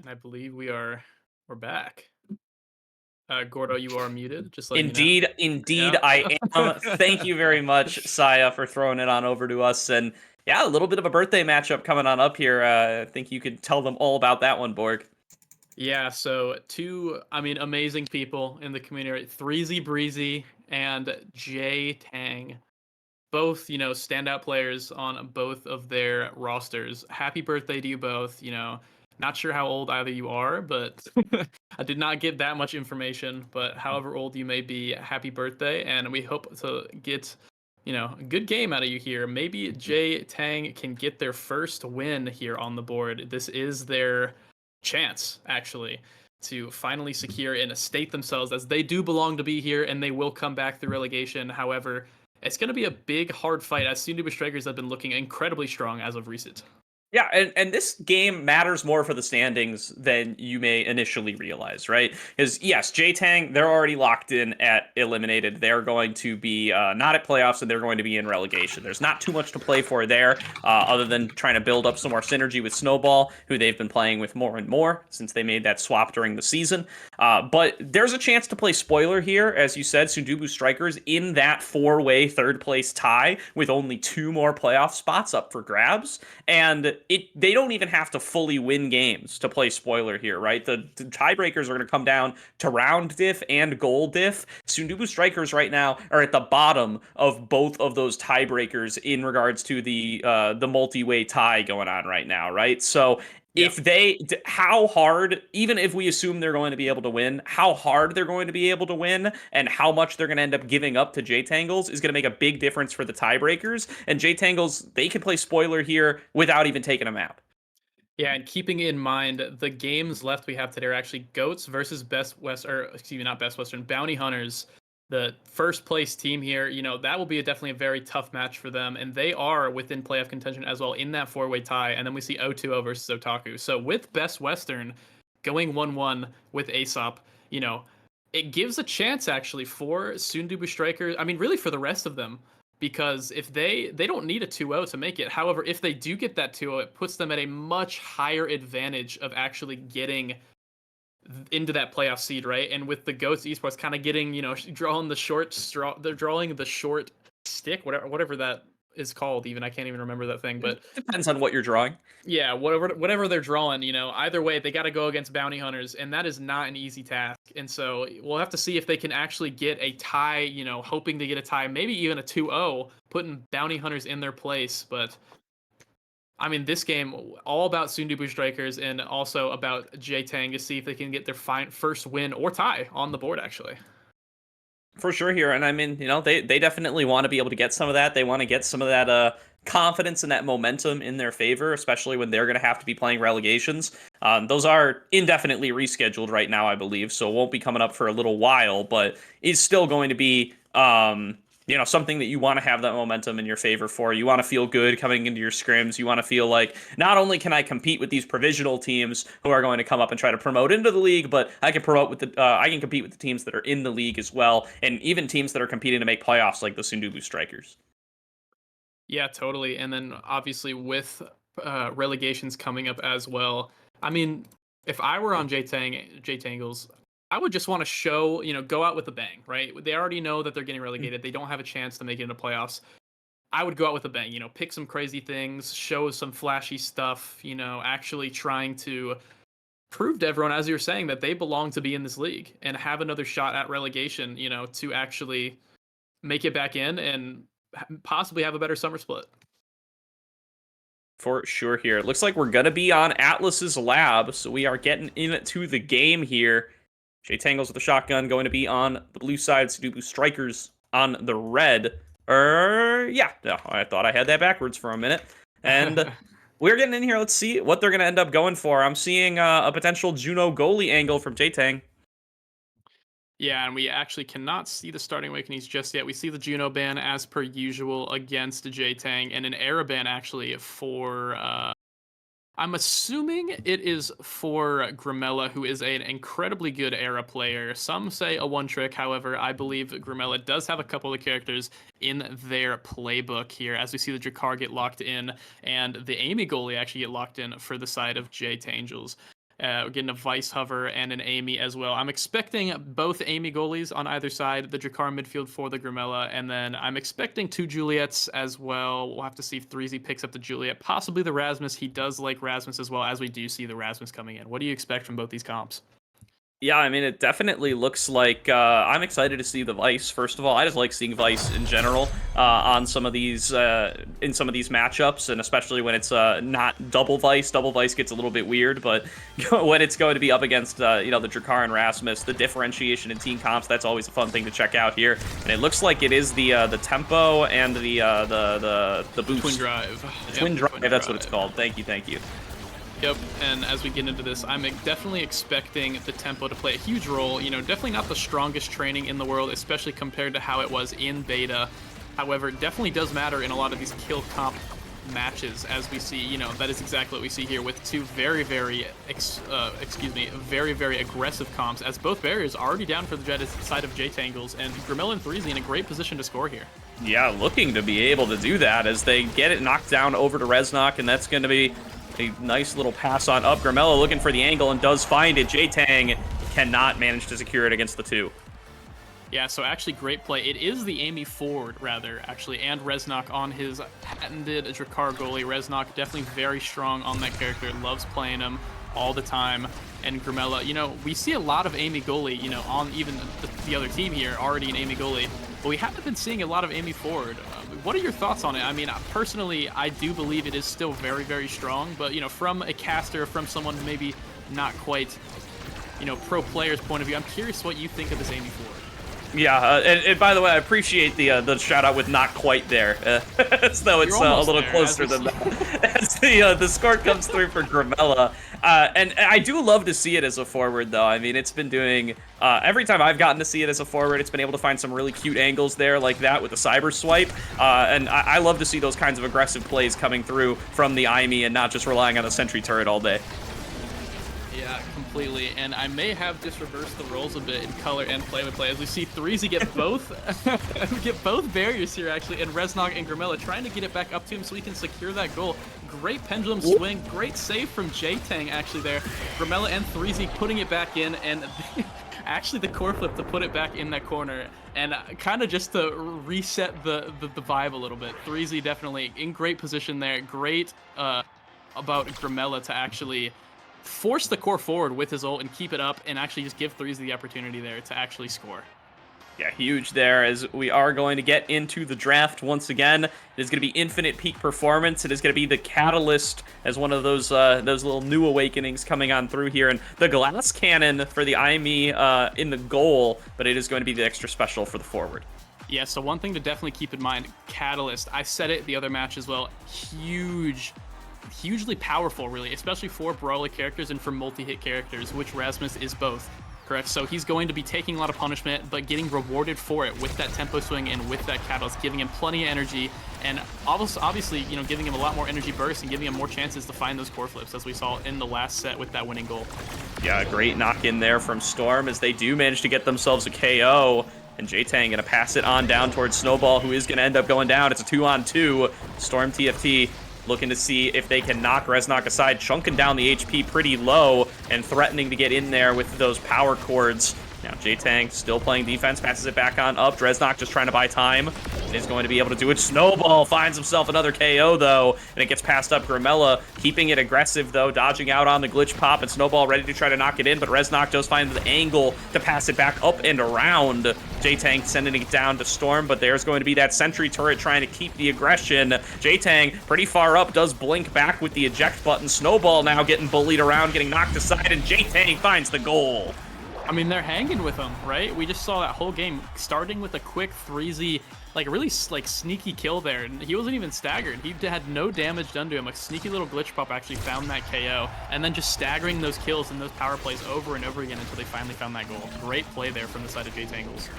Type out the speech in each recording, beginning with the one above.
And I believe we're back. Gordo, you are muted. Just letting you know. Indeed, indeed, Yeah. I am. Thank you very much, Saya, for throwing it on over to us. And yeah, a little bit of a birthday matchup coming on up here. I think you could tell them all about that one, Borg. Yeah. So two, amazing people in the community: Threezy Breezy and J Tang. Both, standout players on both of their rosters. Happy birthday to you both. Not sure how old either you are, but I did not get that much information. But however old you may be, happy birthday, and we hope to get, a good game out of you here. Maybe J Tang can get their first win here on the board. This is their chance, actually, to finally secure and state themselves as they do belong to be here, and they will come back through relegation. However, it's going to be a big, hard fight as Sundubu Strikers have been looking incredibly strong as of recent. Yeah, and this game matters more for the standings than you may initially realize, right? Because yes, J-Tang, they're already locked in at eliminated. They're going to be not at playoffs, and they're going to be in relegation. There's not too much to play for there, other than trying to build up some more synergy with Snowball, who they've been playing with more and more since they made that swap during the season. But there's a chance to play spoiler here, as you said, Sundubu Strikers in that four-way third place tie with only two more playoff spots up for grabs. And they don't even have to fully win games to play spoiler here, right? The tiebreakers are going to come down to round diff and goal diff. Sundubu Strikers right now are at the bottom of both of those tiebreakers in regards to the multi-way tie going on right now, right? So Yeah. how hard, even if we assume they're going to be able to win, how hard they're going to be able to win and how much they're going to end up giving up to J-Tangles is going to make a big difference for the tiebreakers. And J-Tangles, they can play spoiler here without even taking a map. Yeah, and keeping in mind the games left we have today are actually Goats versus Best West, or excuse me, not Best Western, Bounty Hunters, the first place team here. That will be definitely a very tough match for them, and they are within playoff contention as well in that four-way tie. And then we see O2O versus Otaku. So with Best Western going 1-1 with Aesop, it gives a chance actually for Sundubu Strikers. Really for the rest of them, because if they don't need a 2-0 to make it. However, if they do get that 2-0, it puts them at a much higher advantage of actually getting into that playoff seed, right? And with the Goats Esports kind of getting, drawing the short straw, they're drawing the short stick, whatever that is called. Even I can't even remember that thing, It but depends on what you're drawing. yeah, whatever they're drawing, either way, they got to go against Bounty Hunters, and that is not an easy task. And so we'll have to see if they can actually get a tie, hoping to get a tie, maybe even a 2-0, putting Bounty Hunters in their place. But this game all about Sundubu Strikers and also about J-Tang to see if they can get their first win or tie on the board, actually. For sure here. And they definitely want to be able to get some of that. They want to get some of that confidence and that momentum in their favor, especially when they're going to have to be playing relegations. Those are indefinitely rescheduled right now, I believe, so it won't be coming up for a little while, but is still going to be something that you want to have that momentum in your favor for. You want to feel good coming into your scrims. You want to feel like not only can I compete with these provisional teams who are going to come up and try to promote into the league, but I can I can compete with the teams that are in the league as well, and even teams that are competing to make playoffs like the Sundubu Strikers. Yeah, totally. And then obviously with relegations coming up as well. I mean, if I were on J-Tangles, I would just want to show, go out with a bang, right? They already know that they're getting relegated. They don't have a chance to make it into playoffs. I would go out with a bang, pick some crazy things, show some flashy stuff, actually trying to prove to everyone, as you're saying, that they belong to be in this league and have another shot at relegation, to actually make it back in and possibly have a better summer split. For sure here. It looks like we're going to be on Atlas's lab, so we are getting into the game here. J-Tangles with the shotgun going to be on the blue side, Sundubu Strikers on the red. Yeah, no, I thought I had that backwards for a minute. And we're getting in here. Let's see what they're going to end up going for. I'm seeing a potential Juno goalie angle from J-Tang. Yeah, and we actually cannot see the starting awakenings just yet. We see the Juno ban as per usual against J-Tang, and an Era ban actually for, I'm assuming it is for Grimella, who is an incredibly good Era player. Some say a one-trick, however, I believe Grimella does have a couple of characters in their playbook here, as we see the Drakkar get locked in, and the Amy goalie actually get locked in for the side of J-Tangles. We're getting a Vice Hover and an Amy as well. I'm expecting both Amy goalies on either side, the Drakar midfield for the Grimella, and then I'm expecting 2 Juliets as well. We'll have to see if 3Z picks up the Juliet, possibly the Rasmus. He does like Rasmus as well, as we do see the Rasmus coming in. What do you expect from both these comps? Yeah, I mean, it definitely looks like I'm excited to see the Vice. First of all, I just like seeing Vice in general on some of these in some of these matchups, and especially when it's not double Vice. Double Vice gets a little bit weird, but when it's going to be up against you know, the Drakar and Rasmus, the differentiation in team comps, that's always a fun thing to check out here. And it looks like it is the tempo and the boost. Twin Drive. Twin Drive. That's what it's called. Thank you. Yep, and as we get into this, I'm definitely expecting the tempo to play a huge role. You know, definitely not the strongest training in the world, especially compared to how it was in beta. However, it definitely does matter in a lot of these kill comp matches, as we see. You know, that is exactly what we see here with two very, very aggressive comps, as both barriers are already down for the side of J-Tangles, and Grimella and 3Z in a great position to score here. Yeah, looking to be able to do that as they get it knocked down over to Reznok, and that's going to be a nice little pass on up. Grimella looking for the angle and does find it. J-Tang cannot manage to secure it against the 2. Yeah, so actually great play. It is the Amy forward, rather, actually, and Reznok on his patented Drakar goalie. Reznok definitely very strong on that character, loves playing him all the time. And Grimella, you know, we see a lot of Amy goalie, you know, on even the other team here, already an Amy goalie, but we haven't been seeing a lot of Amy forward. What are your thoughts on it? I mean, personally, I do believe it is still very, very strong, but, you know, from a caster, from someone maybe not quite, you know, pro player's point of view, I'm curious what you think of this Amy forward. Yeah, and by the way, I appreciate the shout out with not quite there, as though it's a little closer than that. As the score comes through for Grimella, and I do love to see it as a forward, though. I mean, it's been doing every time I've gotten to see it as a forward, it's been able to find some really cute angles there, like that with the cyber swipe, and I love to see those kinds of aggressive plays coming through from the IME and not just relying on the sentry turret all day. Yeah, completely. And I may have just reversed the roles a bit in color and play-by-play as we see 3Z get both barriers here, actually, and Reznok and Grimella trying to get it back up to him so he can secure that goal. Great pendulum swing, great save from J-Tang, actually, there. Grimella and 3Z putting it back in, and actually the core flip to put it back in that corner, and kind of just to reset the vibe a little bit. 3Z definitely in great position there. Great about Grimella to actually force the core forward with his ult and keep it up and actually just give 3Z the opportunity there to actually score. Yeah, huge there as we are going to get into the draft once again. It is going to be infinite peak performance. It is going to be the catalyst as one of those little new awakenings coming on through here. And the glass cannon for the IME in the goal, but it is going to be the extra special for the forward. Yeah, so one thing to definitely keep in mind, Catalyst, I said it the other match as well, hugely powerful, really, especially for brawly characters and for multi-hit characters, which Rasmus is both. Correct. So he's going to be taking a lot of punishment, but getting rewarded for it with that tempo swing and with that catalyst, giving him plenty of energy, and obviously, you know, giving him a lot more energy burst and giving him more chances to find those core flips, as we saw in the last set with that winning goal. Yeah, great knock in there from Storm as they do manage to get themselves a KO. And J-Tang going to pass it on down towards Snowball, who is going to end up going down. It's a 2-on-2. Storm TFT looking to see if they can knock Reznok aside, chunking down the HP pretty low and threatening to get in there with those power chords. Now J-Tang still playing defense, passes it back on up. Reznok just trying to buy time and is going to be able to do it. Snowball finds himself another KO, though, and it gets passed up. Grimella keeping it aggressive, though, dodging out on the glitch pop, and Snowball ready to try to knock it in, but Reznok does find the angle to pass it back up and around. J-Tang sending it down to Storm, but there's going to be that sentry turret trying to keep the aggression. J-Tang pretty far up, does blink back with the eject button. Snowball now getting bullied around, getting knocked aside, and J-Tang finds the goal. I mean, they're hanging with him, right? We just saw that whole game starting with a quick 3Z, like really like sneaky kill there, and he wasn't even staggered. He had no damage done to him. A sneaky little glitch pop actually found that KO, and then just staggering those kills and those power plays over and over again until they finally found that goal. Great play there from the side of J-Tangles.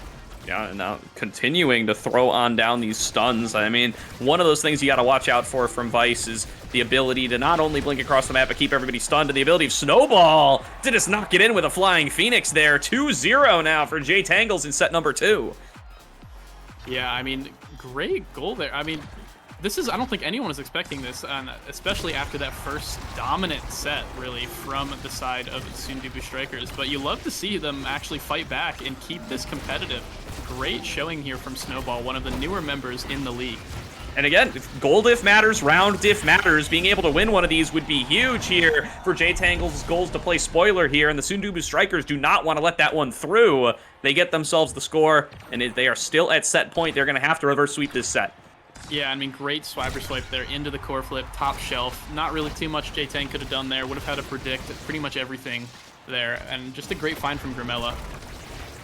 Yeah, and now continuing to throw on down these stuns. I mean, one of those things you got to watch out for from Vice is the ability to not only blink across the map, but keep everybody stunned, and the ability of Snowball to just knock it in with a Flying Phoenix there. 2-0 now for J-Tangles in set number 2. Yeah, I mean, great goal there. I mean, this is, I don't think anyone is expecting this, especially after that first dominant set, really, from the side of DUBU Strikers. But you love to see them actually fight back and keep this competitive. Great showing here from Snowball, one of the newer members in the league. And again, if goal diff matters, round diff matters. Being able to win one of these would be huge here for J7NG's goals to play spoiler here, and the DUBU Strikers do not want to let that one through. They get themselves the score, and they are still at set point. They're going to have to reverse sweep this set. Yeah, I mean, great swiper swipe there into the core flip, top shelf. Not really too much J7NG could have done there. Would have had to predict pretty much everything there, and just a great find from Grimella.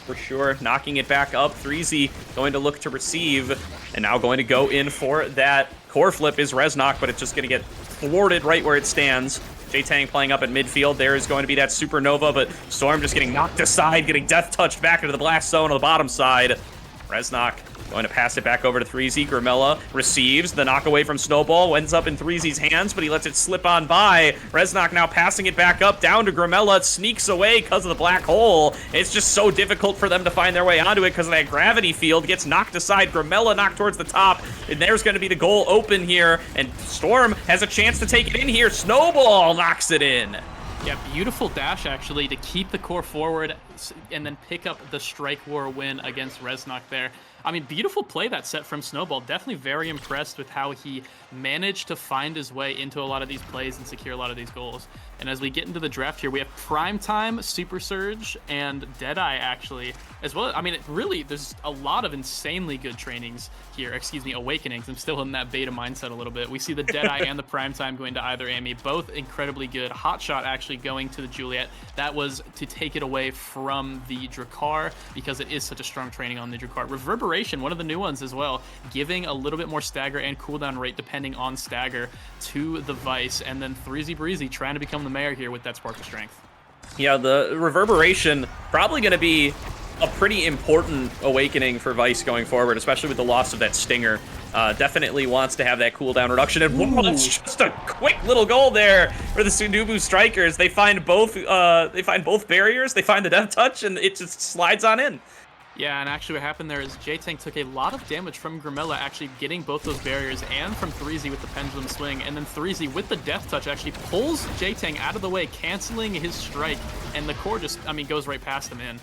For sure, knocking it back up. 3Z going to look to receive, and now going to go in for that core flip is Reznok, but it's just going to get thwarted right where it stands. J7NG playing up at midfield. There is going to be that supernova, but Storm just getting knocked aside, getting death touched back into the blast zone on the bottom side. Reznok going to pass it back over to 3Z. Grimella receives the knock away from Snowball, ends up in 3Z's hands, but he lets it slip on by. Reznok now passing it back up, down to Grimella. It sneaks away because of the black hole. It's just so difficult for them to find their way onto it because of that gravity field. Gets knocked aside. Grimella knocked towards the top, and there's going to be the goal open here, and Storm has a chance to take it in here. Snowball knocks it in. Yeah, beautiful dash, actually, to keep the core forward and then pick up the Strike War win against Reznok there. I mean, beautiful play that set from Snowball. Definitely very impressed with how he managed to find his way into a lot of these plays and secure a lot of these goals. And as we get into the draft here, we have Primetime, Super Surge, and Deadeye, actually, as well. I mean, there's a lot of insanely good trainings here. Excuse me, Awakenings. I'm still in that beta mindset a little bit. We see the Deadeye and the Primetime going to either Amy, both incredibly good. Hotshot actually going to the Juliet. That was to take it away from the Drakkar because it is such a strong training on the Drakkar. Reverberation, one of the new ones as well, giving a little bit more stagger and cooldown rate depending on stagger to the Vice. And then 3Z Breezy trying to become the mayor here with that Spark of Strength. Yeah, the Reverberation probably going to be a pretty important awakening for Vice going forward, especially with the loss of that Stinger. Definitely wants to have that cooldown reduction, and whoa, it's just a quick little goal there for the DUBU Strikers. They find both barriers, they find the death touch, and it just slides on in. Yeah, and actually what happened there is J7NG took a lot of damage from Grimella actually getting both those barriers and from 3Z with the pendulum swing, and then 3Z with the death touch actually pulls J7NG out of the way, canceling his strike, and the core just, I mean, goes right past him in.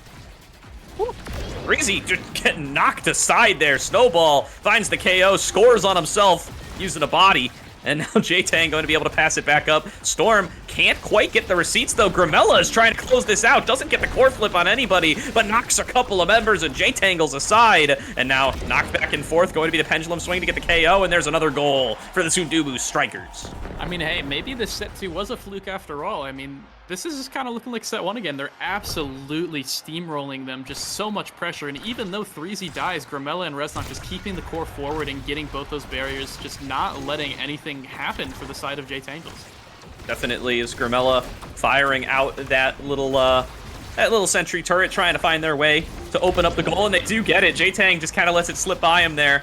3Z just getting knocked aside there. Snowball finds the KO, scores on himself using a body. And now J7NG going to be able to pass it back up. Storm can't quite get the receipts, though. Grimella is trying to close this out. Doesn't get the core flip on anybody, but knocks a couple of members of J7NG's aside. And now knocked back and forth. Going to be the pendulum swing to get the KO, and there's another goal for the DUBU Strikers. I mean, hey, maybe this set 2 was a fluke after all. I mean, this is just kind of looking like set 1 again. They're absolutely steamrolling them, just so much pressure. And even though 3Z dies, Grimella and Reznok just keeping the core forward and getting both those barriers, just not letting anything happen for the side of J7NG's. Definitely is Grimella firing out that little sentry turret, trying to find their way to open up the goal, and they do get it. J7NG just kind of lets it slip by him there.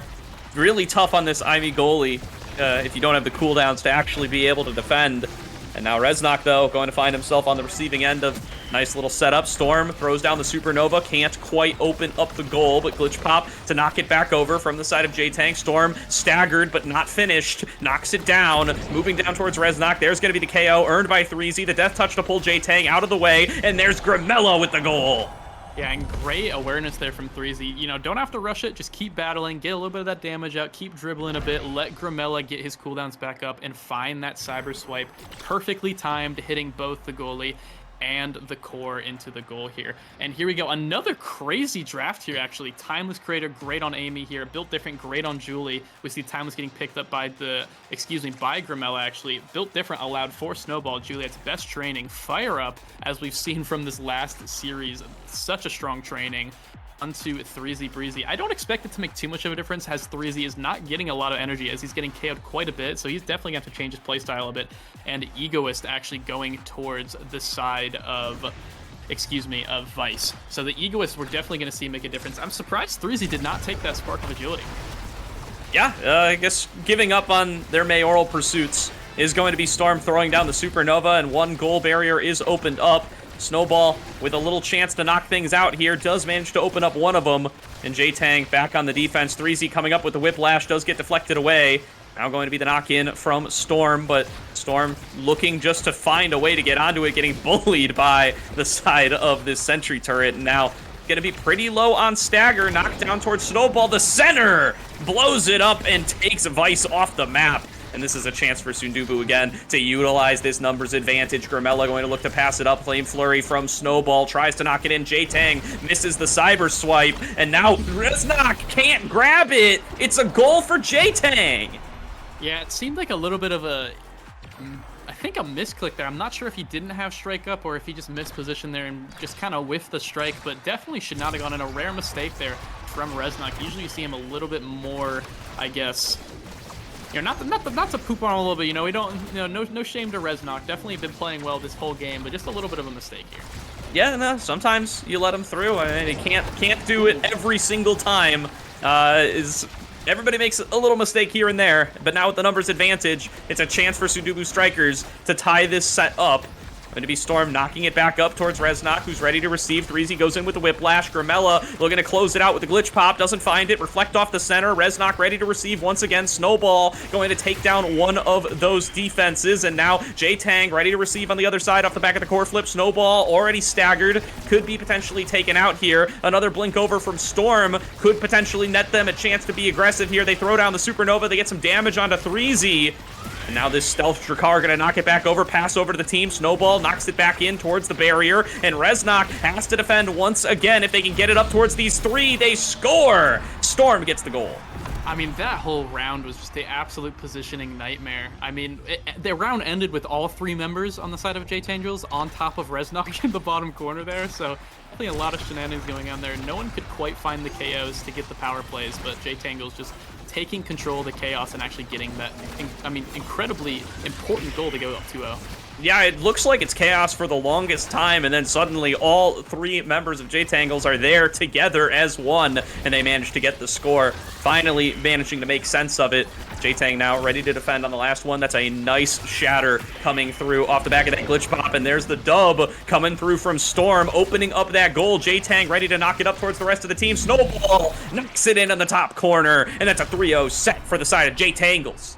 Really tough on this Ivy goalie if you don't have the cooldowns to actually be able to defend. And now Reznok, though, going to find himself on the receiving end of nice little setup. Storm throws down the Supernova. Can't quite open up the goal, but Glitch Pop to knock it back over from the side of J7NG. Storm staggered, but not finished. Knocks it down. Moving down towards Reznok. There's going to be the KO earned by 3Z. The death touch to pull J7NG out of the way. And there's Grimella with the goal. Yeah, and great awareness there from 3Z. You know, don't have to rush it. Just keep battling, get a little bit of that damage out, keep dribbling a bit, let Grimella get his cooldowns back up, and find that cyber swipe. Perfectly timed, hitting both the goalie and the core into the goal here. And here we go, another crazy draft here, actually. Timeless Creator, great on Amy here. Built Different, great on Julie. We see Timeless getting picked up by by Grimella, actually. Built Different allowed for Snowball, Juliet's best training. Fire Up, as we've seen from this last series, such a strong training. Onto 3Z Breezy. I don't expect it to make too much of a difference, as 3Z is not getting a lot of energy, as he's getting KO'd quite a bit, so he's definitely going to have to change his playstyle a bit. And Egoist actually going towards the side of Vice. So the Egoists we're definitely going to see make a difference. I'm surprised 3Z did not take that Spark of Agility. Yeah, I guess giving up on their mayoral pursuits is going to be Storm throwing down the Supernova, and one goal barrier is opened up. Snowball, with a little chance to knock things out here, does manage to open up one of them. And J7NG back on the defense. 3Z coming up with the Whiplash, does get deflected away. Now going to be the knock-in from Storm, but Storm looking just to find a way to get onto it, getting bullied by the side of this sentry turret. And now going to be pretty low on stagger, knocked down towards Snowball. The center blows it up and takes Vice off the map. And this is a chance for DUBU again to utilize this numbers advantage. Grimella going to look to pass it up. Flame Flurry from Snowball. Tries to knock it in. J7NG misses the cyber swipe. And now Reznok can't grab it. It's a goal for J7NG. Yeah, it seemed like a little bit of a, I think a misclick there. I'm not sure if he didn't have strike up or if he just missed position there and just kind of whiffed the strike, but definitely should not have gone in. A rare mistake there from Reznok. Usually you see him a little bit more, I guess, you know, not to poop on him a little bit, you know, we don't, you know, no shame to Reznok. Definitely been playing well this whole game, but just a little bit of a mistake here. Yeah, no, sometimes you let him through. I mean, he can't do it every single time. Everybody makes a little mistake here and there, but now with the numbers advantage, it's a chance for DUBU Strikers to tie this set up. Going to be Storm knocking it back up towards Reznok, who's ready to receive. 3Z goes in with the Whiplash. Grimella looking to close it out with the Glitch Pop. Doesn't find it. Reflect off the center. Reznok ready to receive once again. Snowball going to take down one of those defenses. And now J7NG ready to receive on the other side off the back of the core flip. Snowball already staggered. Could be potentially taken out here. Another blink over from Storm could potentially net them a chance to be aggressive here. They throw down the Supernova. They get some damage onto 3Z. And now this Stealth Drakkar gonna knock it back over, pass over to the team. Snowball knocks it back in towards the barrier, and Reznok has to defend once again. If they can get it up towards these three, they score! Storm gets the goal. I mean, that whole round was just the absolute positioning nightmare. I mean, the round ended with all three members on the side of J7NG on top of Reznok in the bottom corner there, so definitely a lot of shenanigans going on there. No one could quite find the KOs to get the power plays, but J7NG just taking control of the chaos and actually getting that, I mean, incredibly important goal to go up 2-0. Yeah, it looks like it's chaos for the longest time, and then suddenly all three members of J7NG are there together as one, and they manage to get the score, finally managing to make sense of it. J7NG now ready to defend on the last one. That's a nice shatter coming through off the back of that Glitch Pop, and there's the dub coming through from Storm, opening up that goal. J7NG ready to knock it up towards the rest of the team. Snowball knocks it in on the top corner, and that's a 3-0 set for the side of J7NG.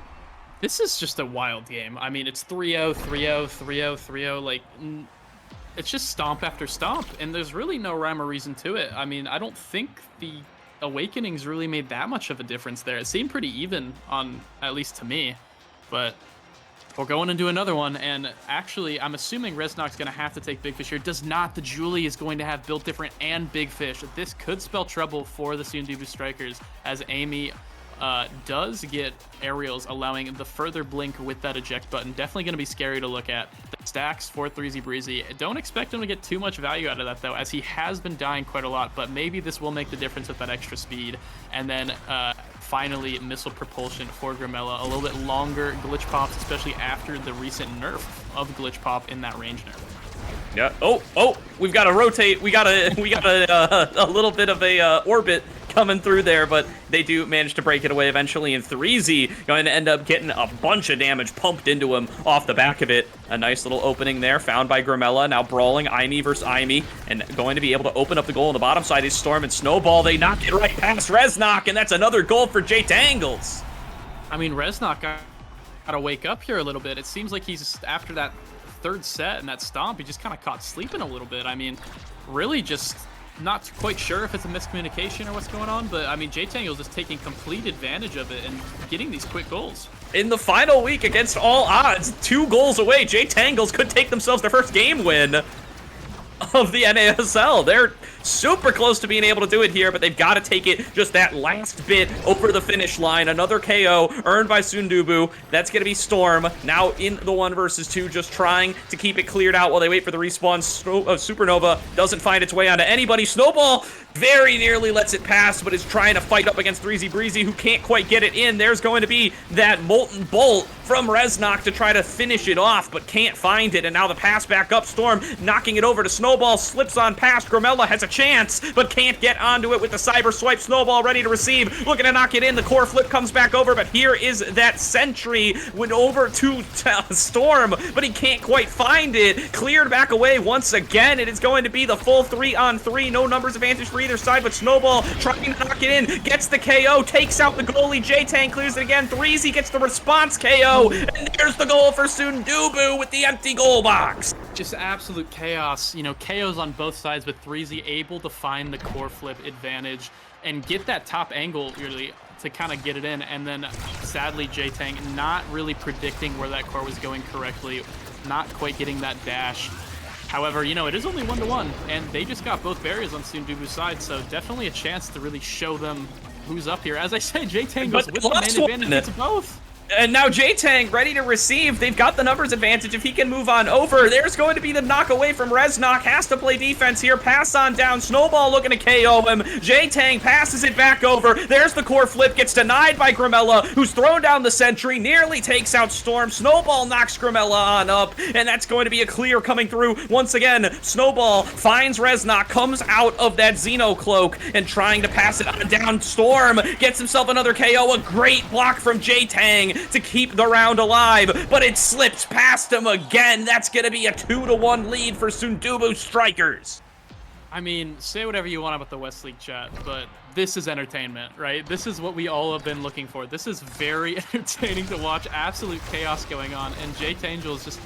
This is just a wild game. I mean, it's 3-0, 3-0, 3-0, 3-0. Like, it's just stomp after stomp, and there's really no rhyme or reason to it. I mean, I don't think the Awakenings really made that much of a difference there. It seemed pretty even, on at least to me. But we're going into another one, and actually, I'm assuming Reznok's going to have to take Big Fish here. Does not. The Julie is going to have Built Different and Big Fish. This could spell trouble for the DUBU Strikers, as Amy does get aerials, allowing the further blink with that eject button. Definitely going to be scary to look at. The stacks for 3Z Breezy. Don't expect him to get too much value out of that, though, as he has been dying quite a lot, but maybe this will make the difference with that extra speed. And then finally, missile propulsion for Grimella. A little bit longer glitch pops, especially after the recent nerf of glitch pop in that range nerf. Yeah. Oh, we've got to rotate. We got a little bit of a orbit coming through there, but they do manage to break it away eventually, and 3Z going to end up getting a bunch of damage pumped into him off the back of it. A nice little opening there found by Grimella, now brawling Imee versus Imee, and going to be able to open up the goal on the bottom side is Storm and Snowball. They knock it right past Reznok, and that's another goal for J7NG. I mean, Reznok got to wake up here a little bit. It seems like he's, after that third set and that stomp, he just kind of caught sleeping a little bit. I mean, really just not quite sure if it's a miscommunication or what's going on, but I mean, J7NG is just taking complete advantage of it and getting these quick goals. In the final week, against all odds, 2 goals away, J7NG could take themselves their first game win of the NASL. They're super close to being able to do it here, but they've got to take it just that last bit over the finish line. Another KO earned by DUBU. That's going to be Storm, now in the 1 versus 2, just trying to keep it cleared out while they wait for the respawn. Supernova doesn't find its way onto anybody. Snowball very nearly lets it pass, but is trying to fight up against 3Z Breezy, who can't quite get it in. There's going to be that Molten Bolt from Reznok to try to finish it off, but can't find it. And now the pass back up. Storm knocking it over to Snowball, slips on past. Grimella has a chance, but can't get onto it with the cyber swipe. Snowball ready to receive, looking to knock it in. The core flip comes back over, but here is that sentry. Went over to Storm, but he can't quite find it. Cleared back away once again. It is going to be the full 3-on-3. No numbers advantage for either side, but Snowball trying to knock it in. Gets the KO, takes out the goalie. J7NG clears it again. Threezy gets the response KO, and there's the goal for DUBU with the empty goal box. Just absolute chaos. You know, KOs on both sides, but Threezy able to find the core flip advantage and get that top angle really to kind of get it in. And then sadly, J7NG not really predicting where that core was going correctly, not quite getting that dash. However, you know, it is only 1-1, and they just got both barriers on DUBU's side, so definitely a chance to really show them who's up here. As I say, J7NG goes with the main advantage to both. And now J7NG ready to receive. They've got the numbers advantage if he can move on over. There's going to be the knock away from Reznok. Has to play defense here. Pass on down. Snowball looking to KO him. J7NG passes it back over. There's the core flip. Gets denied by Grimella, who's thrown down the sentry. Nearly takes out Storm. Snowball knocks Grimella on up. And that's going to be a clear coming through. Once again, Snowball finds Reznok. Comes out of that Xeno cloak and trying to pass it on down. Storm gets himself another KO. A great block from J7NG to keep the round alive, but it slips past him again. That's going to be a 2-1 lead for DUBU Strikers. I mean, say whatever you want about the West League chat, but this is entertainment, right? This is what we all have been looking for. This is very entertaining to watch. Absolute chaos going on, and J7NG is just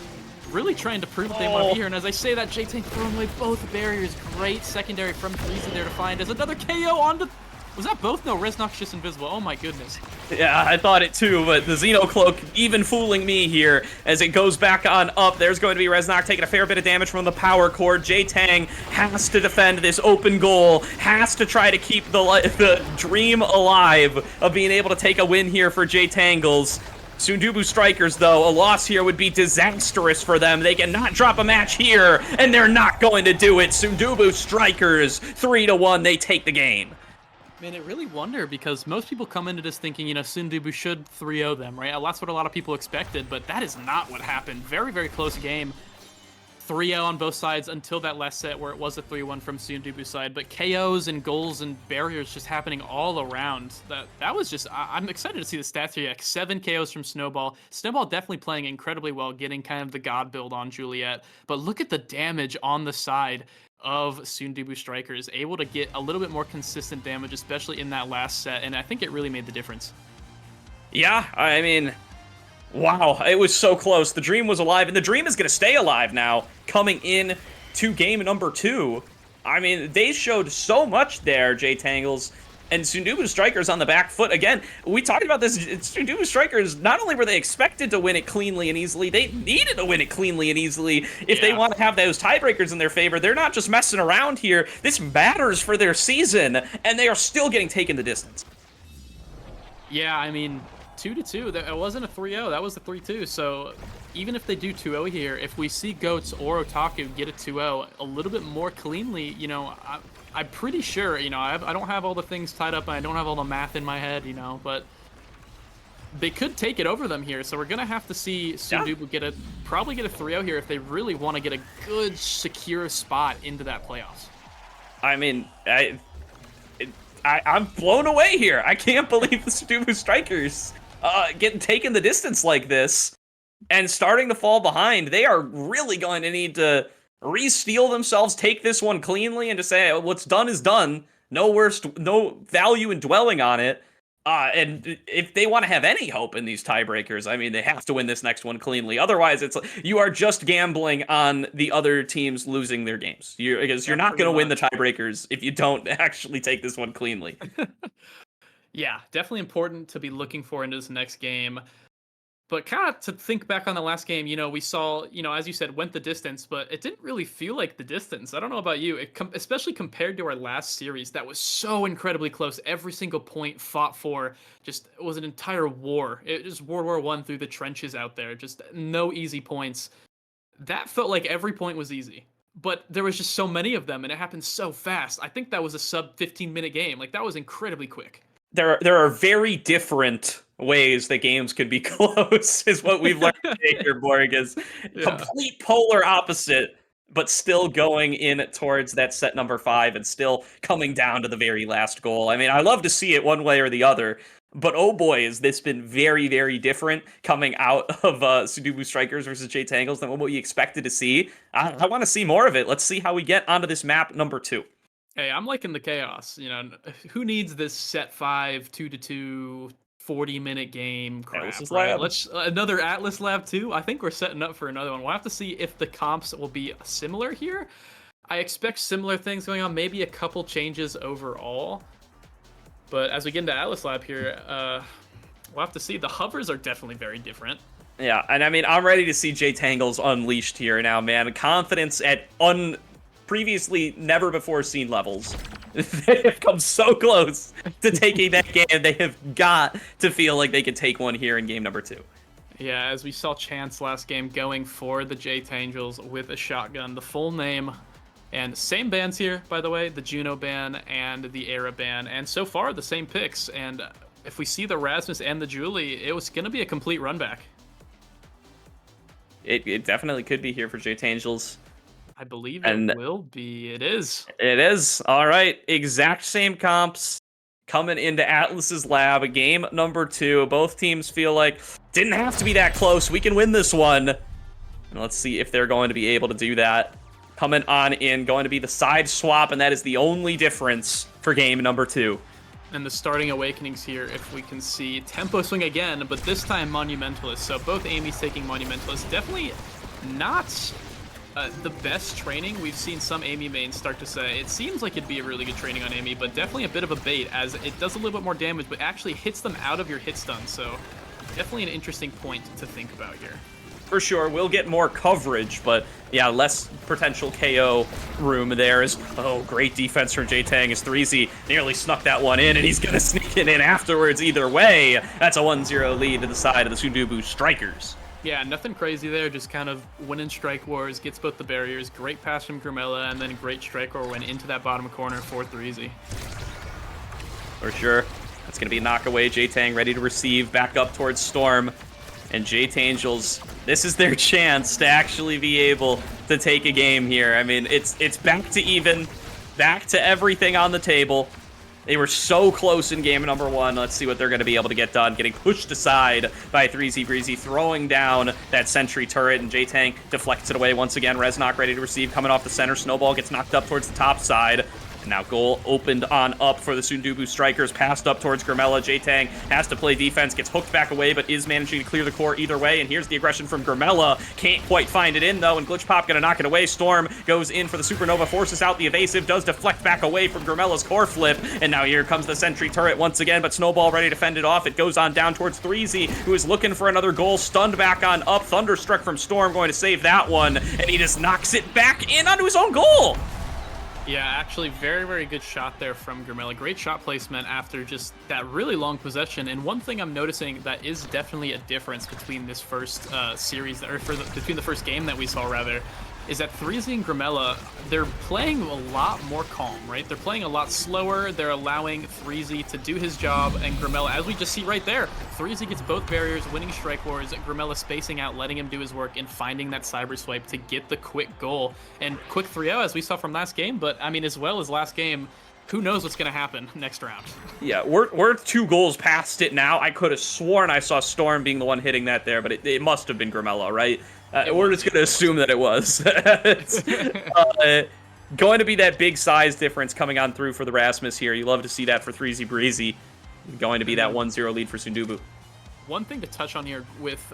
really trying to prove that they want to be here. And as I say that, J7NG throwing away both barriers. Great secondary from Threezy there to find as another KO onto... Was that both? No, Reznok's just invisible. Oh my goodness. Yeah, I thought it too, but the Xeno Cloak even fooling me here as it goes back on up. There's going to be Reznok taking a fair bit of damage from the power cord. J7NG has to defend this open goal, has to try to keep the dream alive of being able to take a win here for J7NGs. DUBU Strikers, though, a loss here would be disastrous for them. They cannot drop a match here, and they're not going to do it. DUBU Strikers, 3-1, they take the game. Man, I really wonder, because most people come into this thinking, you know, DUBU should 3-0 them, right? That's what a lot of people expected, but that is not what happened. Very, very close game. 3-0 on both sides until that last set where it was a 3-1 from DUBU's side, but KOs and goals and barriers just happening all around. That was just, I'm excited to see the stats here. 7 KOs from Snowball. Snowball definitely playing incredibly well, getting kind of the god build on Juliet, but look at the damage on the side of DUBU Strikers, able to get a little bit more consistent damage, especially in that last set, and I think it really made the difference. Yeah, I mean, wow, it was so close. The dream was alive, and the dream is going to stay alive now, coming in to game number 2. I mean, they showed so much there, J7NGs, and DUBU Strikers on the back foot. Again, we talked about this. DUBU Strikers, not only were they expected to win it cleanly and easily, they needed to win it cleanly and easily if they want to have those tiebreakers in their favor. They're not just messing around here. This matters for their season, and they are still getting taken the distance. Yeah, I mean, 2-2. That wasn't a 3-0. That was a 3-2. So even if they do 2-0 here, if we see Goats or Otaku get a 2-0 a little bit more cleanly, you know, I'm pretty sure, you know, I don't have all the things tied up, and I don't have all the math in my head, you know, but they could take it over them here. So we're gonna have to see DUBU probably get a 3-0 here if they really want to get a good, secure spot into that playoffs. I mean, I'm blown away here. I can't believe the DUBU Strikers getting taken the distance like this and starting to fall behind. They are really going to need to re-steal themselves, take this one cleanly, and just say, what's done is done. No value in dwelling on it. And if they want to have any hope in these tiebreakers, I mean, they have to win this next one cleanly. Otherwise, it's you are just gambling on the other teams losing their games. Because you're not going to win the tiebreakers if you don't actually take this one cleanly. Yeah, definitely important to be looking for into this next game. But kind of to think back on the last game, you know, we saw, you know, as you said, went the distance, but it didn't really feel like the distance. I don't know about you, especially compared to our last series that was so incredibly close. Every single point fought for, just it was an entire war. It was World War I through the trenches out there. Just no easy points. That felt like every point was easy, but there was just so many of them, and it happened so fast. I think that was a sub 15-minute game. Like, that was incredibly quick. There are very different ways that games could be close is what we've learned today here, Borg, is Yeah. complete polar opposite, but still going in towards that set number 5 and still coming down to the very last goal. I mean, I love to see it one way or the other, but oh boy, has this been very, very different coming out of Sudobu Strikers versus J7NG than what we expected to see. I want to see more of it. Let's see how we get onto this map number 2. Hey, I'm liking the chaos. Who needs this set 5, 2-2, 40-minute game crap, Atlas's right? Lab. Let's another Atlas Lab 2. I think we're setting up for another one. We'll have to see if the comps will be similar here. I expect similar things going on, maybe a couple changes overall. But as we get into Atlas Lab here, we'll have to see. The hovers are definitely very different. Yeah, and I mean, I'm ready to see J7NG unleashed here now, man. Confidence at previously never before seen levels. They have come so close to taking that game. They have got to feel like they could take one here in game number 2. Yeah, as we saw Chance last game going for the J7NG with a shotgun. The full name, and same bans here, by the way, the Juno ban and the Era ban, and so far the same picks. And if we see the Rasmus and the Julie, it was going to be a complete run back. It definitely could be here for J7NG. I believe it will be. It is. It is. All right. Exact same comps coming into Atlas's lab. Game number 2. Both teams feel like didn't have to be that close. We can win this one. And let's see if they're going to be able to do that. Coming on in, going to be the side swap, and that is the only difference for game number 2. And the starting awakenings here, if we can see tempo swing again, but this time Monumentalist. So both Amy's taking Monumentalist. Definitely not the best training. We've seen some Amy mains start to say it seems like it'd be a really good training on Amy, but definitely a bit of a bait as it does a little bit more damage, but actually hits them out of your hit stun. So definitely an interesting point to think about here. For sure, we'll get more coverage, but yeah, less potential KO room there. Oh, great defense from J7NG as 3Z nearly snuck that one in, and he's going to sneak it in afterwards either way. That's a 1-0 lead to the side of the Sudobu Strikers. Yeah, nothing crazy there, just kind of winning strike wars, gets both the barriers, great pass from Grimella, and then great strike war went into that bottom corner for 3Z. For sure. That's going to be a knockaway. J7NG ready to receive, back up towards Storm. And J7NG, this is their chance to actually be able to take a game here. I mean, it's back to even, back to everything on the table. They were so close in game number 1. Let's see what they're going to be able to get done. Getting pushed aside by 3Z Breezy, throwing down that sentry turret, and J7NG deflects it away once again. Reznok ready to receive, coming off the center. Snowball gets knocked up towards the top side. And now goal opened on up for the Sudobu Strikers, passed up towards Grimella. J7NG has to play defense, gets hooked back away, but is managing to clear the core either way. And here's the aggression from Grimella. Can't quite find it in, though, and Glitch Pop gonna knock it away. Storm goes in for the Supernova, forces out the evasive, does deflect back away from Grimella's core flip. And now here comes the sentry turret once again, but Snowball ready to fend it off. It goes on down towards 3Z, who is looking for another goal. Stunned back on up. Thunderstruck from Storm going to save that one, and he just knocks it back in onto his own goal. Yeah, actually, very, very good shot there from Grimella. Great shot placement after just that really long possession. And one thing I'm noticing that is definitely a difference between this first series, or between the first game that we saw, rather, is that 3Z and Grimella, they're playing a lot more calm, right? They're playing a lot slower. They're allowing 3Z to do his job, and Grimella, as we just see right there, 3Z gets both barriers, winning strike wars, Grimella spacing out, letting him do his work, and finding that cyber swipe to get the quick goal. And quick 3-0, as we saw from last game, but I mean, as well as last game, who knows what's going to happen next round. Yeah, we're 2 goals past it now. I could have sworn I saw Storm being the one hitting that there, but it must have been Grimella, right? We're just going to assume that it was. Going to be that big size difference coming on through for the Rasmus here. You love to see that for 3Z Breezy. Going to be that 1-0 lead for Sudobu. One thing to touch on here with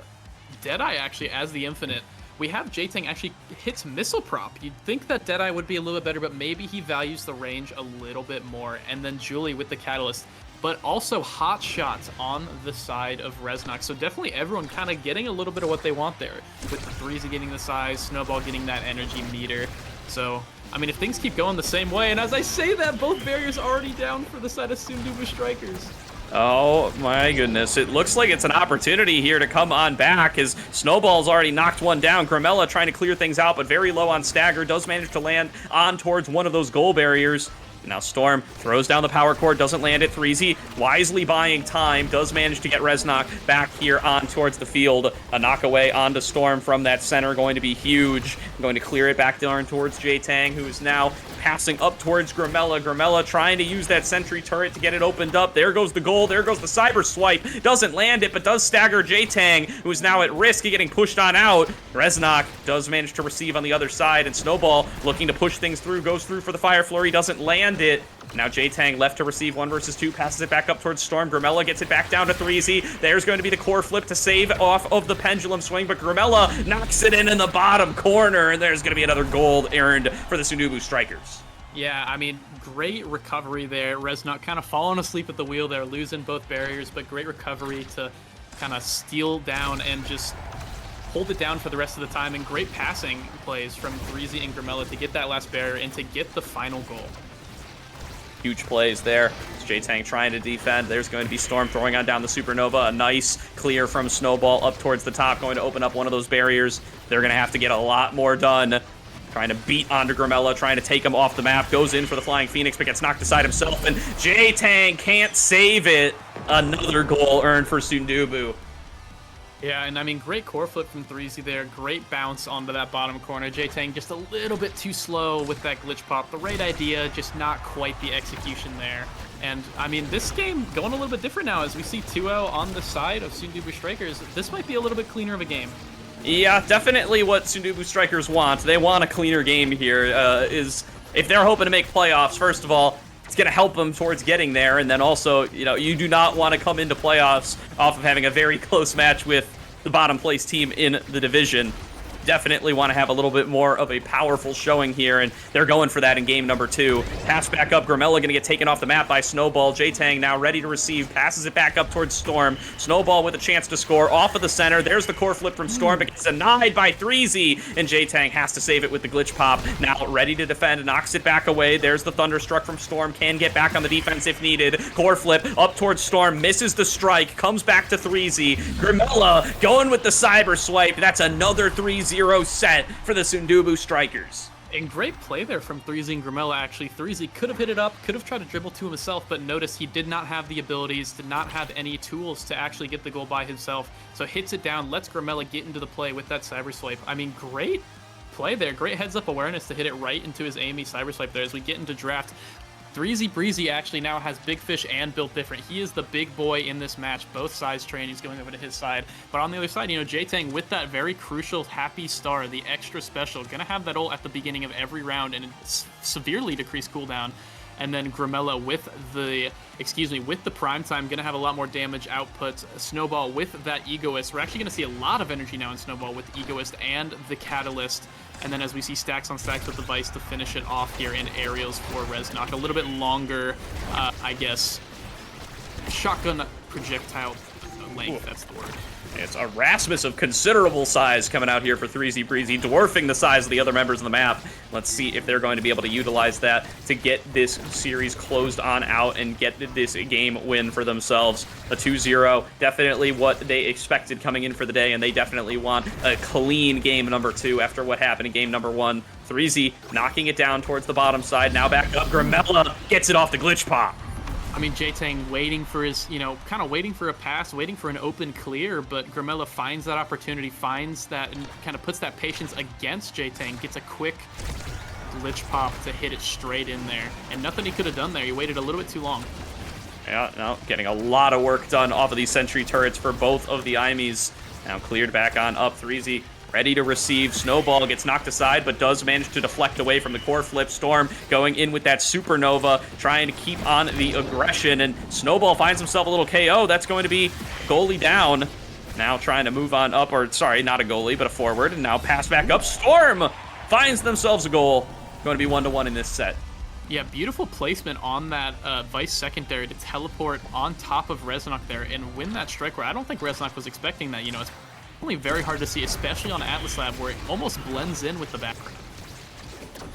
Deadeye, actually, as the Infinite, we have J7NG actually hits missile prop. You'd think that Deadeye would be a little bit better, but maybe he values the range a little bit more. And then Julie with the Catalyst, but also hot shots on the side of Reznok. So definitely everyone kind of getting a little bit of what they want there, with the 3Z getting the size, Snowball getting that energy meter. So, I mean, if things keep going the same way, and as I say that, both barriers already down for the side of Sudobu Strikers. Oh my goodness, it looks like it's an opportunity here to come on back as Snowball's already knocked one down. Grimella trying to clear things out, but very low on stagger, does manage to land on towards one of those goal barriers. Now Storm throws down the power core, doesn't land it. 3Z wisely buying time, does manage to get Reznok back here on towards the field. A knockaway onto Storm from that center, going to be huge. Going to clear it back down towards J7NG, who is now passing up towards Grimella. Grimella trying to use that sentry turret to get it opened up. There goes the goal, there goes the cyber swipe. Doesn't land it, but does stagger J7NG, who is now at risk of getting pushed on out. Reznok does manage to receive on the other side, and Snowball looking to push things through, goes through for the Fire Flurry, doesn't land it. Now J7NG left to receive 1 versus 2, passes it back up towards Storm. Grimella gets it back down to 3Z. There's going to be the core flip to save off of the pendulum swing, but Grimella knocks it in the bottom corner, and there's going to be another gold earned for the DUBU Strikers. Yeah, I mean, great recovery there. Reznok kind of falling asleep at the wheel there, losing both barriers, but great recovery to kind of steal down and just hold it down for the rest of the time, and great passing plays from 3Z and Grimella to get that last barrier and to get the final goal. Huge plays there. It's J7NG trying to defend. There's going to be Storm throwing on down the Supernova. A nice clear from Snowball up towards the top, going to open up one of those barriers. They're going to have to get a lot more done. Trying to beat onto Grimella, trying to take him off the map. Goes in for the Flying Phoenix, but gets knocked aside himself. And J7NG can't save it. Another goal earned for DUBU. Yeah, and I mean, great core flip from 3Z there. Great bounce onto that bottom corner. J7NG just a little bit too slow with that glitch pop. The right idea, just not quite the execution there. And I mean, this game going a little bit different now as we see 2-0 on the side of DUBU Strikers. This might be a little bit cleaner of a game. Yeah, definitely what DUBU Strikers want. They want a cleaner game here. Is if they're hoping to make playoffs, first of all, it's going to help them towards getting there. And then also, you know, you do not want to come into playoffs off of having a very close match with the bottom place team in the division. Definitely want to have a little bit more of a powerful showing here, and they're going for that in game number 2. Pass back up, Grimella going to get taken off the map by Snowball. J7NG now ready to receive, passes it back up towards Storm. Snowball with a chance to score off of the center. There's the core flip from Storm, but gets denied by 3Z, and J7NG has to save it with the glitch pop. Now ready to defend, knocks it back away. There's the Thunderstruck from Storm, can get back on the defense if needed. Core flip up towards Storm, misses the strike, comes back to 3Z. Grimella going with the cyber swipe. That's another 3-0 set for the DUBU Strikers. And great play there from 3Z and Grimella, actually. 3Z could have hit it up, could have tried to dribble to himself, but notice he did not have the abilities, did not have any tools to actually get the goal by himself. So hits it down, lets Grimella get into the play with that cyber swipe. I mean, great play there. Great heads-up awareness to hit it right into his AME cyber swipe there as we get into draft. 3Z Breezy actually now has Big Fish and Built Different. He is the big boy in this match. Both sides train. He's going over to his side. But on the other side, you know, J7NG with that very crucial Happy Star, the extra special, going to have that ult at the beginning of every round and severely decrease cooldown. And then Grimella with the, with the Prime Time, going to have a lot more damage output. Snowball with that Egoist. We're actually going to see a lot of energy now in Snowball with Egoist and the Catalyst. And then as we see stacks on stacks with the Vice to finish it off here in aerials for Reznok. A little bit longer, I guess, shotgun projectile length, that's the word. It's a Rasmus of considerable size coming out here for 3Z Breezy, dwarfing the size of the other members of the map. Let's see if they're going to be able to utilize that to get this series closed on out and get this game win for themselves. A 2-0, definitely what they expected coming in for the day, and they definitely want a clean game number 2 after what happened in game number 1. 3Z knocking it down towards the bottom side, now back up. Grimella gets it off the glitch pop. I mean, J7NG waiting for his, you know, kind of waiting for a pass, waiting for an open clear, but Grimella finds that opportunity, finds that, and kind of puts that patience against J7NG, gets a quick glitch pop to hit it straight in there. And nothing he could have done there. He waited a little bit too long. Yeah, no, getting a lot of work done off of these sentry turrets for both of the IMEs. Now cleared back on up. 3Z ready to receive. Snowball gets knocked aside, but does manage to deflect away from the core flip. Storm going in with that Supernova, trying to keep on the aggression, and Snowball finds himself a little KO. That's going to be goalie down. Now trying to move on up, or sorry, not a goalie, but a forward, and now pass back up. Storm finds themselves a goal. Going to be 1-1 in this set. Yeah, beautiful placement on that Vice secondary to teleport on top of Reznok there and win that strike where I don't think Reznok was expecting that. You know, it's only very hard to see, especially on Atlas Lab, where it almost blends in with the background.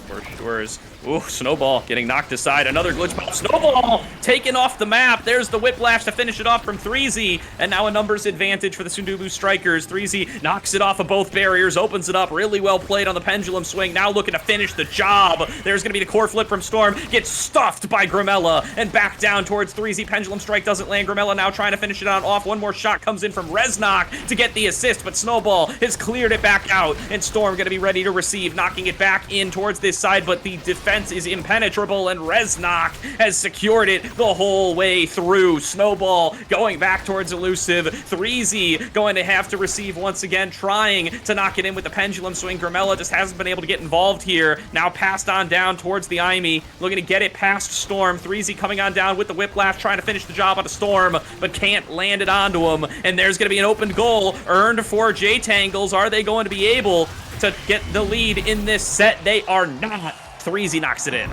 For sure. Ooh, Snowball getting knocked aside. Another glitch pop. Snowball taken off the map. There's the Whiplash to finish it off from 3Z. And now a numbers advantage for the Sundubu Strikers. 3Z knocks it off of both barriers, opens it up. Really well played on the pendulum swing. Now looking to finish the job. There's going to be the core flip from Storm. Gets stuffed by Grimella and back down towards 3Z. Pendulum strike doesn't land. Grimella now trying to finish it on off. One more shot comes in from Reznok to get the assist, but Snowball has cleared it back out. And Storm going to be ready to receive, knocking it back in towards this side, but the defense is impenetrable, and Reznok has secured it the whole way through. Snowball going back towards Elusive. 3Z going to have to receive once again, trying to knock it in with the pendulum swing. Grimella just hasn't been able to get involved here. Now passed on down towards the Imi, looking to get it past Storm. 3Z coming on down with the Whiplash, trying to finish the job on the Storm, but can't land it onto him. And there's going to be an open goal earned for J-Tangles. Are they going to be able to get the lead in this set? They are not. 3Z knocks it in.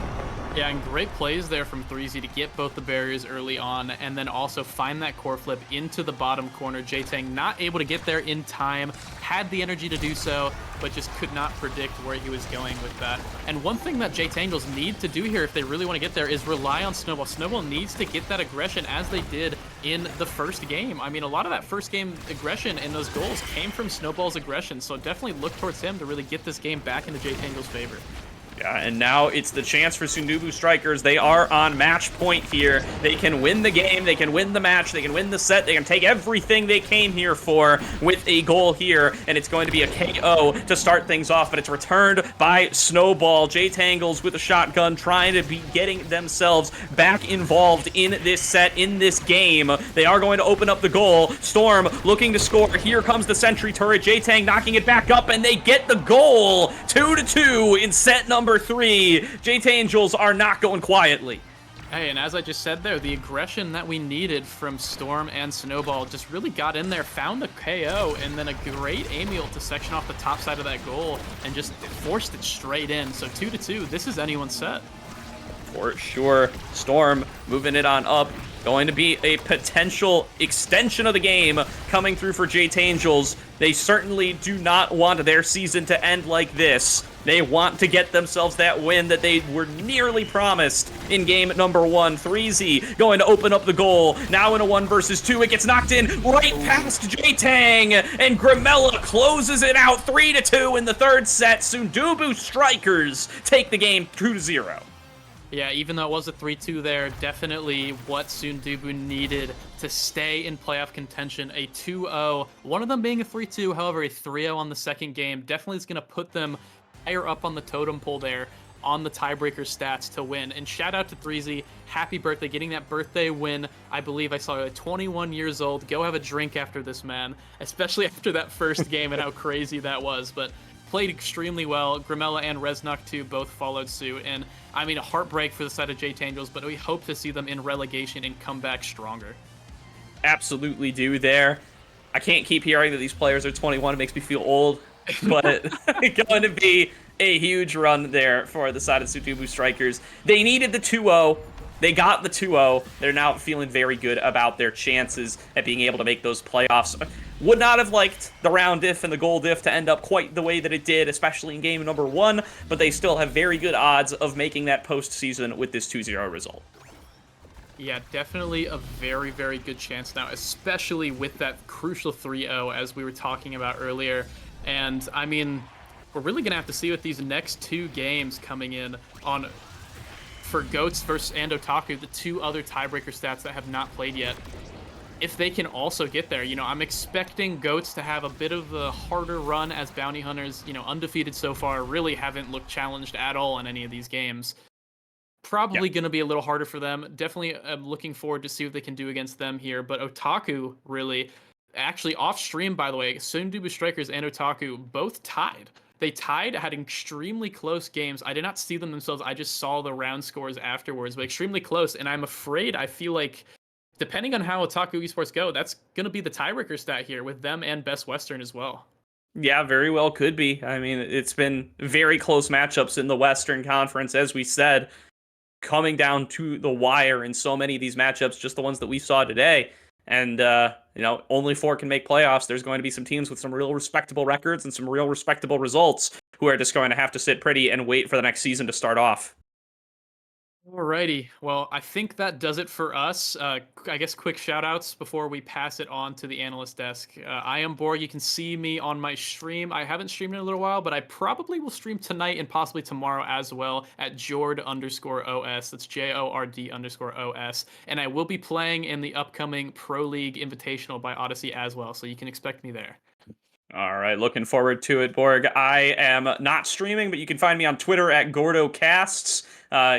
Yeah, and great plays there from 3Z to get both the barriers early on, and then also find that core flip into the bottom corner. J-Tang not able to get there in time, had the energy to do so, but just could not predict where he was going with that. And one thing that J-Tangles need to do here if they really want to get there is rely on Snowball. Snowball needs to get that aggression as they did in the first game. I mean, a lot of that first game aggression and those goals came from Snowball's aggression, so definitely look towards him to really get this game back into J-Tangles' favor. Yeah, and now it's the chance for Sundubu Strikers. They are on match point here. They can win the game, they can win the match, they can win the set, they can take everything they came here for with a goal here, and it's going to be a KO to start things off, but it's returned by Snowball. J-Tangles with a shotgun trying to be getting themselves back involved in this set, in this game. They are going to open up the goal. Storm looking to score. Here comes the sentry turret. J-Tang knocking it back up, and they get the goal. 2-2 in set number 3. J-Tangles are not going quietly. Hey, and as I just said there, the aggression that we needed from Storm and Snowball just really got in there, found the KO, and then a great Amiel to section off the top side of that goal and just forced it straight in. So 2-2, this is anyone's set. For sure. Storm moving it on up. Going to be a potential extension of the game coming through for J-Tangles. They certainly do not want their season to end like this. They want to get themselves that win that they were nearly promised in game number 1. 3Z going to open up the goal. Now in a 1 versus 2. It gets knocked in right past J-Tang, and Grimella closes it out 3-2 in the third set. Sundubu Strikers take the game 2-0. Yeah, even though it was a 3-2 there, definitely what Sundubu needed to stay in playoff contention. A 2-0, one of them being a 3-2, however, a 3-0 on the second game definitely is going to put them higher up on the totem pole there on the tiebreaker stats to win. And shout out to 3Z, happy birthday, getting that birthday win. I believe I saw you 21 years old. Go have a drink after this, man, especially after that first game and how crazy that was. But played extremely well. Grimella and Reznok too both followed suit, and I mean a heartbreak for the side of J-Tangles, but we hope to see them in relegation and come back stronger. Absolutely do there. I can't keep hearing that these players are 21. It makes me feel old, but going to be a huge run there for the side of Sundubu Strikers. They needed the 2-0. They got the 2-0. They're now feeling very good about their chances at being able to make those playoffs. Would not have liked the round diff and the goal diff to end up quite the way that it did, especially in game number 1, but they still have very good odds of making that postseason with this 2-0 result. Yeah, definitely a very, very good chance now, especially with that crucial 3-0 as we were talking about earlier. And I mean, we're really going to have to see with these next 2 games coming in on for Goats versus and Otaku, the 2 other tiebreaker stats that have not played yet. If they can also get there, you know, I'm expecting Goats to have a bit of a harder run as bounty hunters, you know, undefeated so far, really haven't looked challenged at all in any of these games. Probably going to be a little harder for them. Definitely looking forward to see what they can do against them here. But Otaku, really, actually off stream, by the way, Sundubu Strikers and Otaku both tied. They tied, had extremely close games. I did not see them themselves. I just saw the round scores afterwards, but extremely close. And I'm afraid, I feel like, depending on how Otaku Esports go, that's going to be the tiebreaker stat here with them and Best Western as well. Yeah, very well could be. I mean, it's been very close matchups in the Western Conference, as we said, coming down to the wire in so many of these matchups, just the ones that we saw today. And, you know, only 4 can make playoffs. There's going to be some teams with some real respectable records and some real respectable results who are just going to have to sit pretty and wait for the next season to start off. Alrighty. Well, I think that does it for us. I guess quick shout outs before we pass it on to the analyst desk. I am Borg. You can see me on my stream. I haven't streamed in a little while, but I probably will stream tonight and possibly tomorrow as well at Jord_OS. That's JORD_OS. And I will be playing in the upcoming Pro League Invitational by Odyssey as well. So you can expect me there. All right, looking forward to it, Borg. I am not streaming, but you can find me on Twitter at GordoCasts.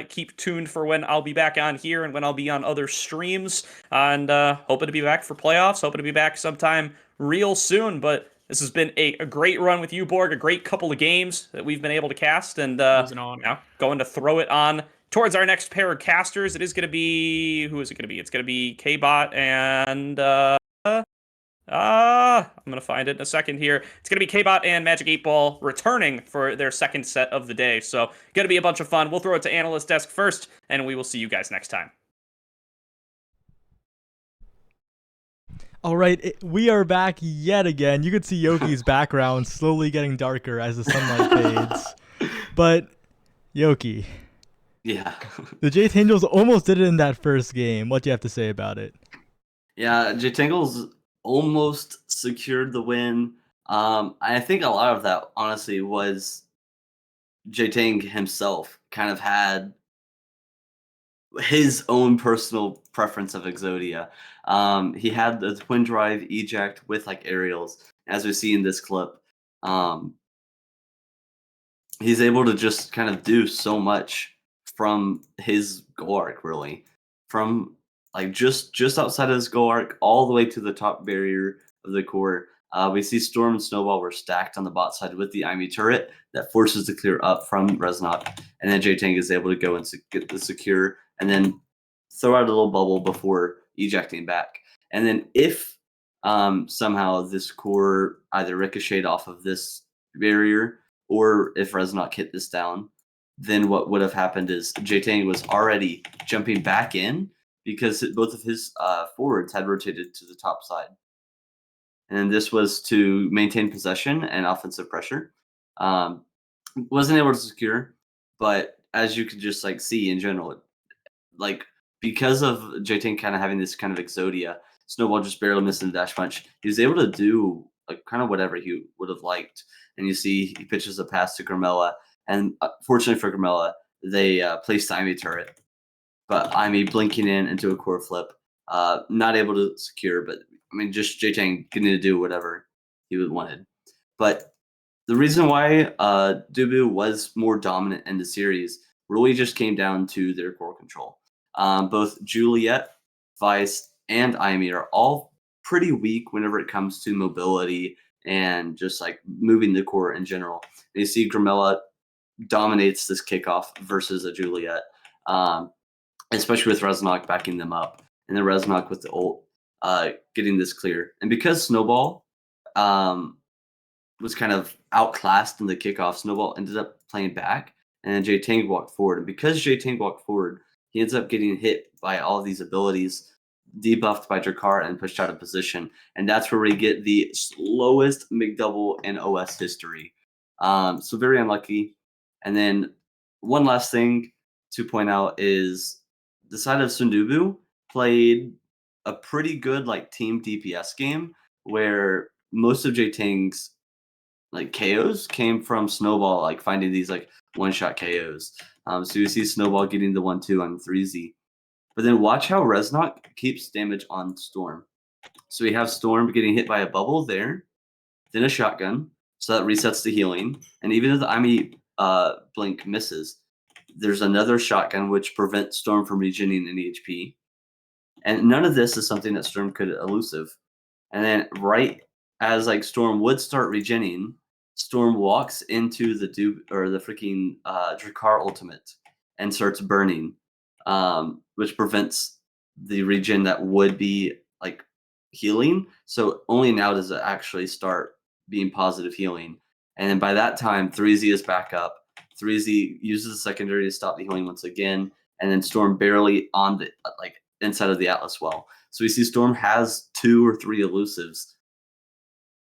Keep tuned for when I'll be back on here and when I'll be on other streams. And hoping to be back for playoffs. Hoping to be back sometime real soon. But this has been a great run with you, Borg. A great couple of games that we've been able to cast. And It was an honor. now going to throw it on towards our next pair of casters. It is going to be... Who is it going to be? It's going to be K-Bot and... I'm going to find it in a second here. It's going to be K-Bot and Magic 8 Ball returning for their second set of the day. So, going to be a bunch of fun. We'll throw it to Analyst Desk first, and we will see you guys next time. All right, we are back yet again. You can see Yoki's background slowly getting darker as the sunlight fades. But, Yoki. Yeah. The J7NG almost did it in that first game. What do you have to say about it? Yeah, J7NG almost secured the win. I think a lot of that, honestly, was J7NG himself kind of had his own personal preference of Exodia. He had the twin drive eject with like aerials, as we see in this clip. He's able to just kind of do so much from his goal arc, really, from like just outside of his goal arc all the way to the top barrier of the core. We see Storm and Snowball were stacked on the bot side with the IME turret that forces the clear up from Resnok, and then J7NG is able to go and get the secure and then throw out a little bubble before ejecting back. And then if somehow this core either ricocheted off of this barrier or if Resnok hit this down, then what would have happened is J7NG was already jumping back in because both of his forwards had rotated to the top side. And this was to maintain possession and offensive pressure. Wasn't able to secure, but as you could just like see in general, like because of J7NG kind of having this kind of Exodia, Snowball just barely missing the dash punch. He was able to do like kind of whatever he would have liked. And you see he pitches a pass to Grimella, and fortunately for Grimella, they placed the IME turret, but IME blinking in into a core flip, not able to secure. But I mean, just J7NG getting to do whatever he wanted. But the reason why DUBU was more dominant in the series really just came down to their core control. Both Juliet, Vice, and IME are all pretty weak whenever it comes to mobility and just like moving the core in general. And you see Grimella dominates this kickoff versus a Juliet, especially with Resnok backing them up, and then Resnok with the ult getting this clear. And because Snowball was kind of outclassed in the kickoff, Snowball ended up playing back, and then J7NG walked forward. And because J7NG walked forward, he ends up getting hit by all of these abilities, debuffed by Drakkar and pushed out of position. And that's where we get the slowest McDouble in OS history. So very unlucky. And then one last thing to point out is the side of Sundubu played a pretty good like team DPS game where most of J7NG's like KOs came from Snowball, like finding these like one-shot KOs. So you see Snowball getting the 1-2 on 3Z. But then watch how Resnok keeps damage on Storm. So we have Storm getting hit by a bubble there, then a shotgun, so that resets the healing. And even if the IME blink misses, there's another shotgun which prevents Storm from regening any HP. And none of this is something that Storm could elusive. And then right as like Storm would start regening, Storm walks into the freaking Drakkar ultimate and starts burning, which prevents the regen that would be like healing. So only now does it actually start being positive healing. And then by that time, 3Z is back up. 3Z uses the secondary to stop the healing once again, and then Storm barely on the like inside of the Atlas well. So we see Storm has 2 or 3 elusives,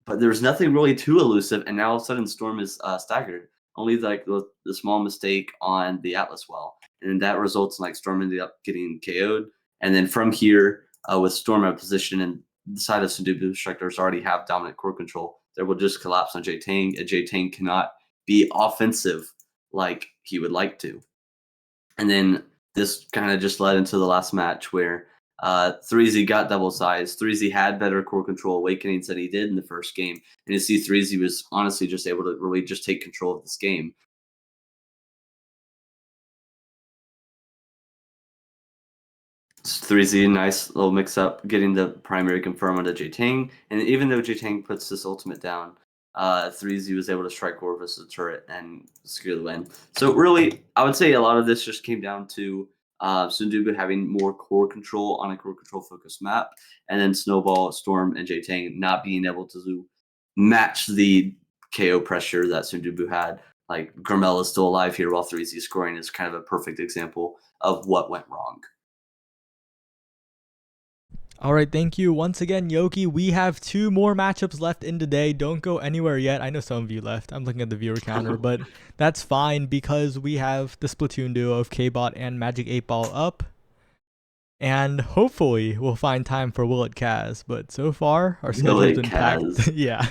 but there's nothing really too elusive, and now all of a sudden Storm is staggered. Only like the small mistake on the Atlas well, and that results in like Storm ended up getting KO'd. And then from here, with Storm out of position and the side of Sundubu Strikers already have dominant core control, they will just collapse on J7NG, and J7NG cannot be offensive like he would like to. And then this kind of just led into the last match where 3Z got double size. 3Z had better core control awakenings than he did in the first game. And you see 3Z was honestly just able to really just take control of this game. 3Z, nice little mix up, getting the primary confirm onto J7NG. And even though J7NG puts this ultimate down, 3Z was able to strike Orvis the turret and secure the win. So really, I would say a lot of this just came down to Sundubu having more core control on a core control focused map, and then Snowball, Storm, and J7NG not being able to match the KO pressure that Sundubu had. Like Gramel is still alive here while 3Z scoring is kind of a perfect example of what went wrong. All right, thank you once again, Yoki. We have 2 more matchups left in today. Don't go anywhere yet. I know some of you left. I'm looking at the viewer counter, but that's fine because we have the Splatoon duo of K-Bot and Magic 8-Ball up. And hopefully we'll find time for Will It Kaz, but so far our schedule's been packed. Yeah.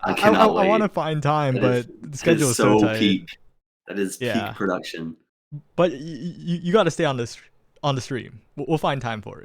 I want to find time, but the schedule is so tight. Peak. That is peak production. But you got to stay on the stream. We'll find time for it.